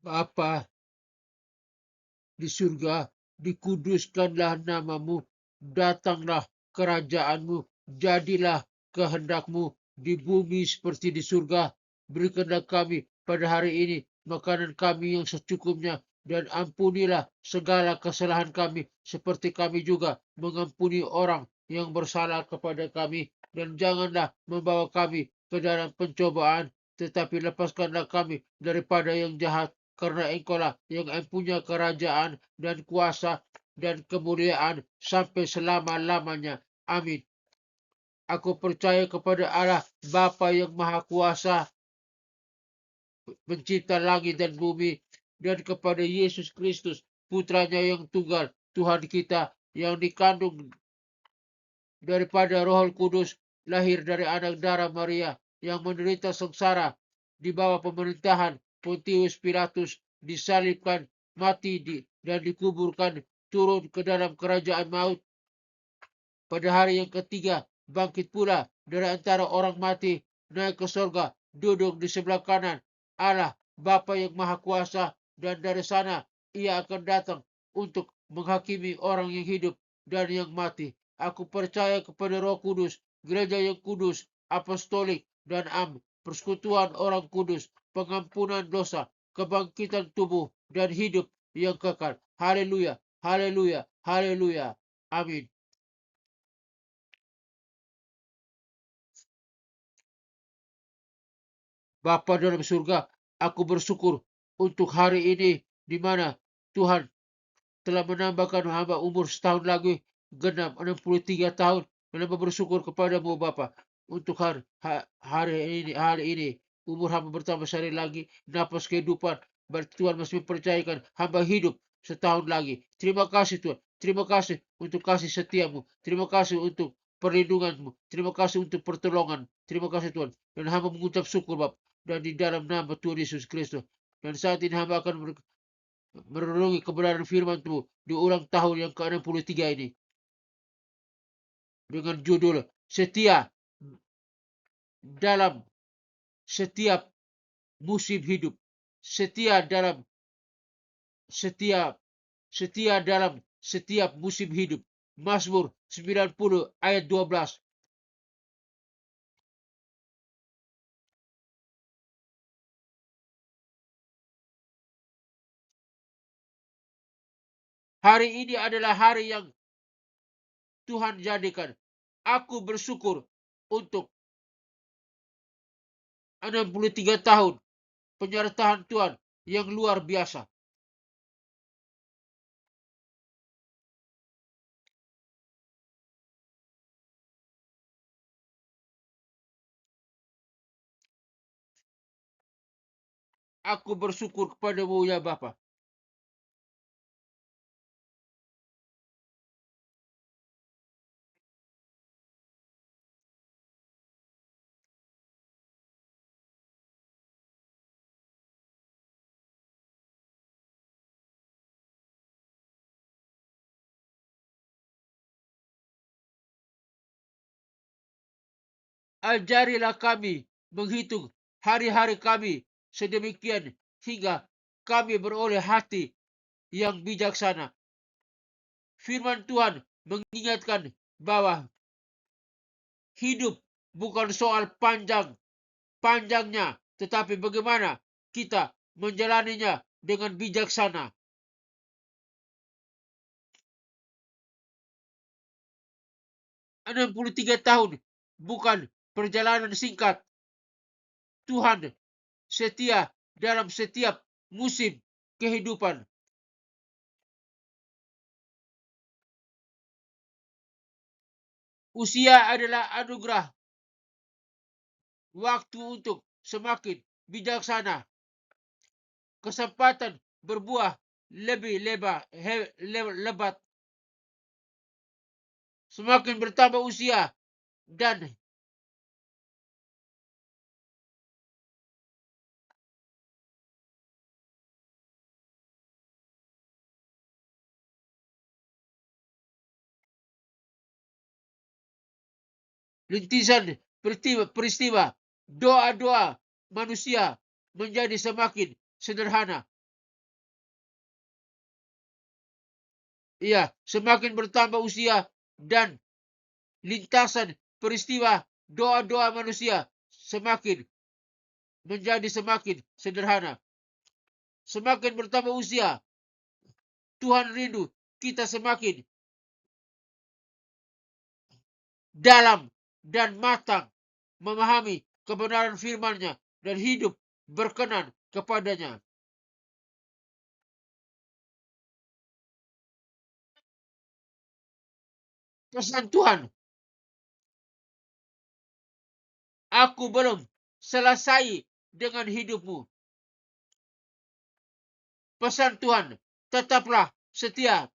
Bapa di surga, dikuduskanlah namamu, datanglah kerajaanmu, jadilah kehendakmu di bumi seperti di surga. Berikanlah kami pada hari ini makanan kami yang secukupnya, dan ampunilah segala kesalahan kami, seperti kami juga mengampuni orang yang bersalah kepada kami. Dan janganlah membawa kami ke dalam pencobaan, tetapi lepaskanlah kami daripada yang jahat, karena Engkaulah yang mempunyai kerajaan dan kuasa dan kemuliaan sampai selama-lamanya. Amin. Aku percaya kepada Allah Bapa yang Maha Kuasa, pencipta langit dan bumi, dan kepada Yesus Kristus, putranya yang tunggal, Tuhan kita, yang dikandung daripada Roh Kudus, lahir dari anak darah Maria, yang menderita sengsara di bawah pemerintahan Pontius Pilatus, disalibkan, mati dan dikuburkan, turun ke dalam kerajaan maut. Pada hari yang ketiga, bangkit pula dari antara orang mati, naik ke sorga, duduk di sebelah kanan Allah Bapa yang Maha Kuasa, dan dari sana ia akan datang untuk menghakimi orang yang hidup dan yang mati. Aku percaya kepada Roh Kudus, gereja yang kudus, apostolik, dan persekutuan orang kudus, pengampunan dosa, kebangkitan tubuh, dan hidup yang kekal. Haleluya, haleluya, haleluya. Amin. Bapa dalam surga, aku bersyukur untuk hari ini di mana Tuhan telah menambahkan hamba umur setahun lagi, genap 63 tahun. Dan hamba bersyukur kepadamu Bapa untuk hari ini umur hamba bertambah sehari lagi, napas kehidupan. Berarti Tuhan masih mempercayakan hamba hidup setahun lagi. Terima kasih Tuhan. Terima kasih untuk kasih setiamu. Terima kasih untuk perlindunganmu. Terima kasih untuk pertolongan. Terima kasih Tuhan. Dan hamba mengucap syukur Bapak. Dan di dalam nama Tuhan Yesus Kristus. Dan saat ini hamba akan merenungi kebenaran firman-Mu di ulang tahun yang ke-63 ini. Dengan judul Setia dalam setiap musim hidup. Setia dalam setiap musim hidup. Mazmur 90 ayat 12. Hari ini adalah hari yang Tuhan jadikan. Aku bersyukur untuk 63 tahun penyertaan Tuhan yang luar biasa. Aku bersyukur kepadamu ya Bapa. Ajarilah kami menghitung hari-hari kami sedemikian hingga kami beroleh hati yang bijaksana. Firman Tuhan mengingatkan bahwa hidup bukan soal panjangnya, tetapi bagaimana kita menjalaninya dengan bijaksana. 63 tahun bukan perjalanan singkat. Tuhan setia dalam setiap musim kehidupan. Usia adalah anugerah, waktu untuk semakin bijaksana, kesempatan berbuah lebih lebat, semakin bertambah usia, dan lintisan peristiwa, doa-doa manusia menjadi semakin sederhana. Iya, semakin bertambah usia dan lintasan peristiwa doa-doa manusia menjadi semakin sederhana. Semakin bertambah usia, Tuhan rindu kita semakin dalam dan matang memahami kebenaran firman-Nya dan hidup berkenan kepadanya. Pesan Tuhan, aku belum selesai dengan hidupmu. Pesan Tuhan, tetaplah setia.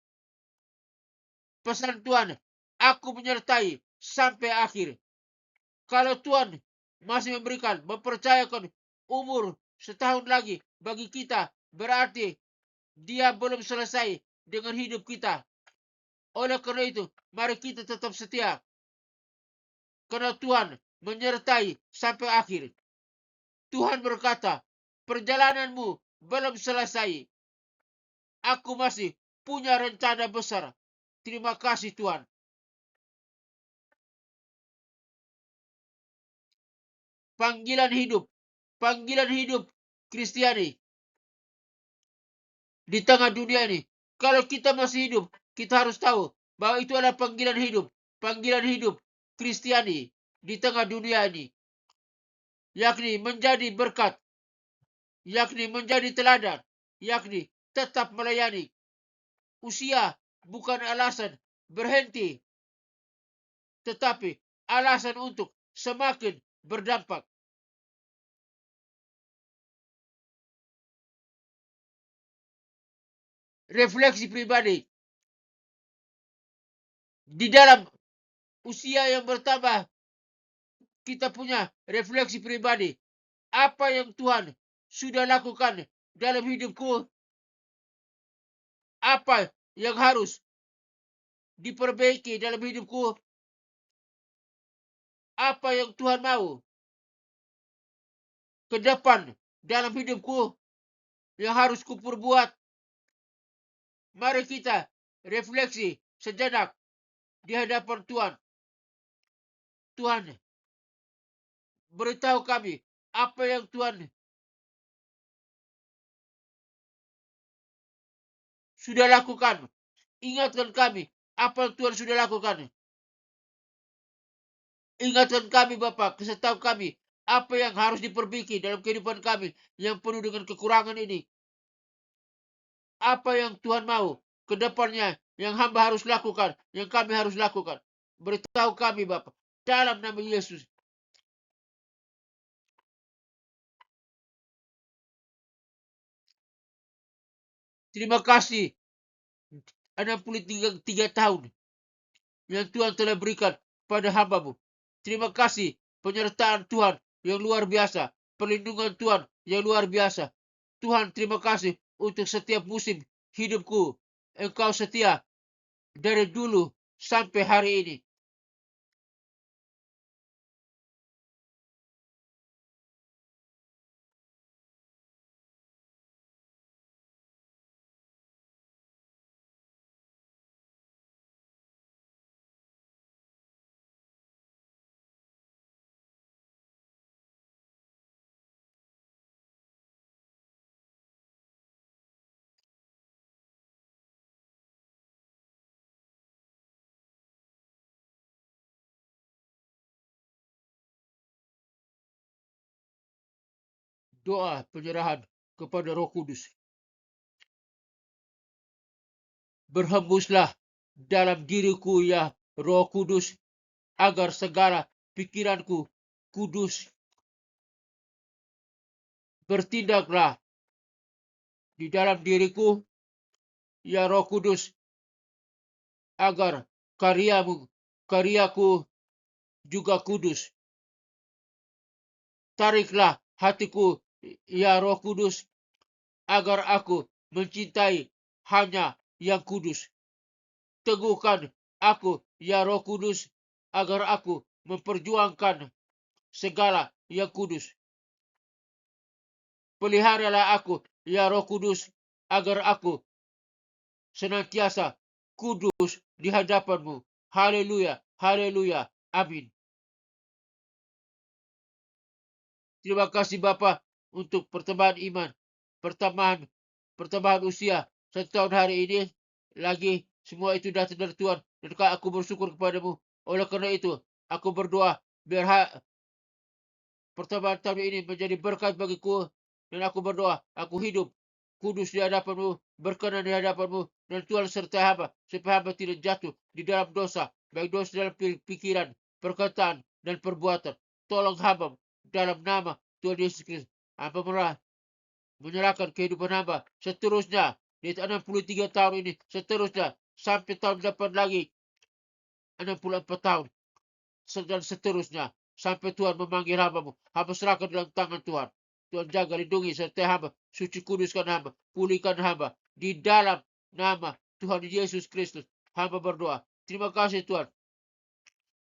Pesan Tuhan, aku menyertai sampai akhir. Kalau Tuhan masih mempercayakan umur setahun lagi bagi kita, berarti Dia belum selesai dengan hidup kita. Oleh karena itu, mari kita tetap setia. Karena Tuhan menyertai sampai akhir. Tuhan berkata, perjalananmu belum selesai. Aku masih punya rencana besar. Terima kasih Tuhan. Panggilan hidup Kristiani di tengah dunia ini. Kalau kita masih hidup, kita harus tahu bahwa itu adalah panggilan hidup Kristiani di tengah dunia ini, yakni menjadi berkat, yakni menjadi teladan, yakni tetap melayani. Usia bukan alasan berhenti, tetapi alasan untuk semakin berdampak. Refleksi pribadi. Di dalam usia yang bertambah, kita punya refleksi pribadi. Apa yang Tuhan sudah lakukan dalam hidupku? Apa yang harus diperbaiki dalam hidupku? Apa yang Tuhan mau ke depan dalam hidupku yang harus kuperbuat? Mari kita refleksi sejenak di hadapan Tuhan. Tuhan, beritahu kami apa yang Tuhan sudah lakukan. Ingatkan kami apa yang Tuhan sudah lakukan. Ingatkan kami Bapak, kasih tahu kami apa yang harus diperbaiki dalam kehidupan kami yang penuh dengan kekurangan ini. Apa yang Tuhan mau ke depannya yang hamba harus lakukan, yang kami harus lakukan. Beritahu kami Bapak, dalam nama Yesus. Terima kasih 63 tahun yang Tuhan telah berikan pada hamba-Mu. Terima kasih penyertaan Tuhan yang luar biasa, perlindungan Tuhan yang luar biasa. Tuhan, terima kasih untuk setiap musim hidupku. Engkau setia dari dulu sampai hari ini. Doa penyerahan kepada Roh Kudus. Berhembuslah dalam diriku ya Roh Kudus, agar segala pikiranku kudus. Bertindaklah di dalam diriku ya Roh Kudus, agar karyaku juga kudus. Tariklah hatiku ya Roh Kudus, agar aku mencintai hanya yang kudus. Teguhkan aku ya Roh Kudus, agar aku memperjuangkan segala yang kudus. Peliharalah aku ya Roh Kudus, agar aku senantiasa kudus di hadapan-Mu. Haleluya, haleluya, amin. Terima kasih Bapa untuk pertambahan iman, pertambahan usia 1 tahun hari ini. Lagi semua itu datang dari Tuhan. Dan aku bersyukur kepadamu. Oleh karena itu, aku berdoa biar pertambahan tahun ini menjadi berkat bagiku. Dan aku berdoa, aku hidup kudus di hadapan-Mu, berkenan di hadapan-Mu. Dan Tuhan sertai hamba, supaya hamba tidak jatuh di dalam dosa, baik dosa dalam pikiran, perkataan, dan perbuatan. Tolong hamba dalam nama Tuhan Yesus Kristus. Hamba menyerahkan kehidupan hamba seterusnya di 63 tahun ini, seterusnya sampai tahun depan lagi 64 tahun dan seterusnya sampai Tuhan memanggil hamba-Mu. Hamba serahkan dalam tangan Tuhan. Tuhan jaga, lindungi, sertai hamba. Suci kuduskan hamba. Pulihkan hamba. Di dalam nama Tuhan Yesus Kristus. Hamba berdoa. Terima kasih Tuhan.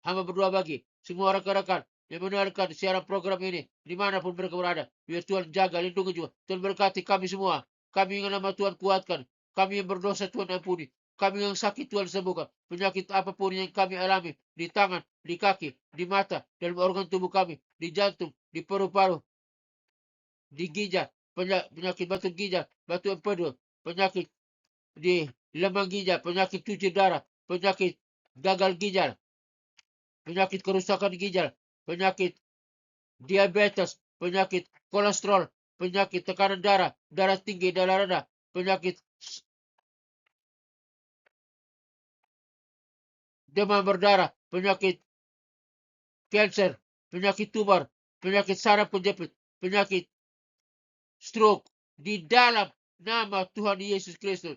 Hamba berdoa bagi semua rekan-rekan yang mendengarkan siaran program ini. Dimanapun mereka berada. Biar Tuhan jaga, lindungi juga. Tuhan berkati kami semua. Kami yang nama Tuhan kuatkan. Kami yang berdosa Tuhan ampuni. Kami yang sakit Tuhan sembuhkan. Penyakit apapun yang kami alami. Di tangan, di kaki, di mata, dalam organ tubuh kami. Di jantung, di paru-paru, di ginjal. Penyakit batu ginjal, batu empedu. Penyakit di lemang ginjal. Penyakit cuci darah. Penyakit gagal ginjal. Penyakit kerusakan ginjal. Penyakit diabetes, penyakit kolesterol, penyakit tekanan darah, darah tinggi, darah rendah, penyakit demam berdarah, penyakit kanker, penyakit tumor, penyakit saraf penjepit, penyakit stroke. Di dalam nama Tuhan Yesus Kristus,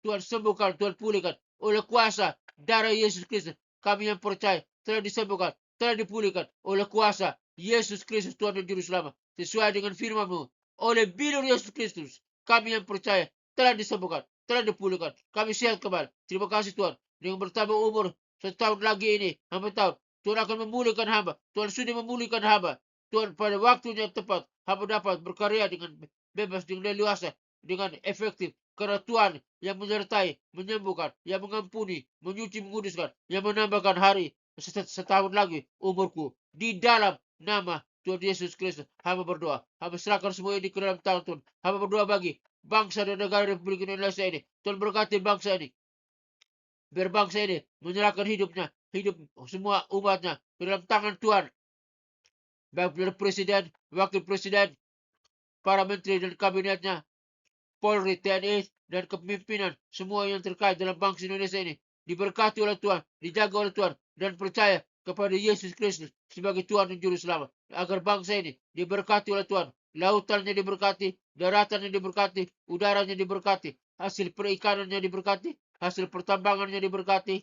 Tuhan sembuhkan, Tuhan pulihkan oleh kuasa darah Yesus Kristus. Kami yang percaya telah disembuhkan, telah dipulihkan oleh kuasa Yesus Kristus Tuhan dan Juru Selamat. Sesuai dengan firman-Mu, oleh bilur Yesus Kristus, kami yang percaya telah disembuhkan, telah dipulihkan. Kami sehat kembali. Terima kasih Tuhan. Dengan bertambah umur 1 tahun lagi ini, hamba tahu Tuhan akan memulihkan hamba. Tuhan sudah memulihkan hamba. Tuhan pada waktunya tepat, hamba dapat berkarya dengan bebas, dengan leluasa, dengan efektif. Karena Tuhan yang menyertai, menyembuhkan, yang mengampuni, menyuci, menguduskan, yang menambahkan hari setahun lagi umurku. Di dalam nama Tuhan Yesus Kristus, hamba berdoa. Hamba serahkan semua ini ke dalam tangan Tuhan. Hamba berdoa bagi bangsa dan negara Republik Indonesia ini. Tuhan berkati bangsa ini. Biar bangsa ini menyerahkan hidupnya, hidup semua umatnya ke dalam tangan Tuhan. Baik dari presiden, wakil presiden, para menteri dan kabinetnya, Polri, TNI, dan kepemimpinan semua yang terkait dalam bangsa Indonesia ini diberkati oleh Tuhan, dijaga oleh Tuhan, dan percaya kepada Yesus Kristus sebagai Tuhan dan Juru Selamat. Agar bangsa ini diberkati oleh Tuhan, lautannya diberkati, daratannya diberkati, udaranya diberkati, hasil perikanannya diberkati, hasil pertambangannya diberkati,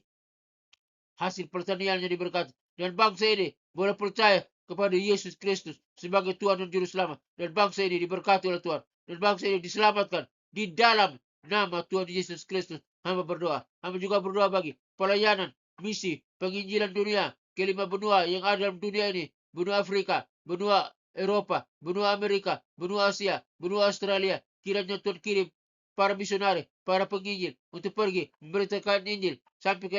hasil pertaniannya diberkati. Dan bangsa ini boleh percaya kepada Yesus Kristus sebagai Tuhan dan Juru Selamat. Dan bangsa ini diberkati oleh Tuhan. Dan bangsa ini diselamatkan di dalam nama Tuhan Yesus Kristus. Hamba berdoa. Hamba juga berdoa bagi pelayanan, misi, penginjilan dunia, kelima benua yang ada dalam dunia ini. Benua Afrika, benua Eropa, benua Amerika, benua Asia, benua Australia. Kiranya Tuhan kirim para misionari, para penginjil untuk pergi memberitakan Injil sampai ke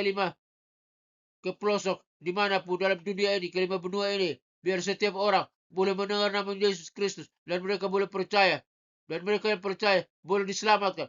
ke pelosok dimanapun dalam dunia ini, kelima benua ini. Biar setiap orang boleh mendengar nama Yesus Kristus dan mereka boleh percaya. Dan mereka yang percaya boleh diselamatkan,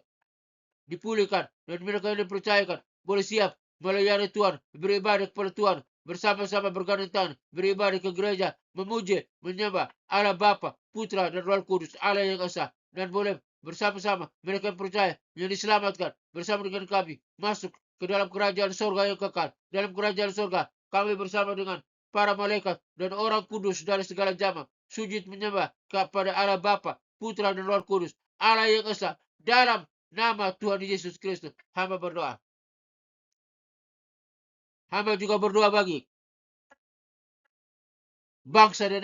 dipulihkan. Dan mereka yang dipercayakan boleh siap melayani Tuhan, beribadah kepada Tuhan, bersama-sama bergandeng tangan, beribadah ke gereja, memuji, menyembah Allah Bapa, Putra, dan Roh Kudus, Allah yang esa. Dan boleh bersama-sama mereka yang percaya, yang diselamatkan bersama dengan kami masuk ke dalam kerajaan surga yang kekal. Dalam kerajaan surga kami bersama dengan para malaikat dan orang kudus dari segala zaman sujud menyembah kepada Allah Bapa, Putra, dan Roh Kudus, Allah yang esa. Dalam nama Tuhan Yesus Kristus hamba berdoa. Hamba juga berdoa bagi bangsa dan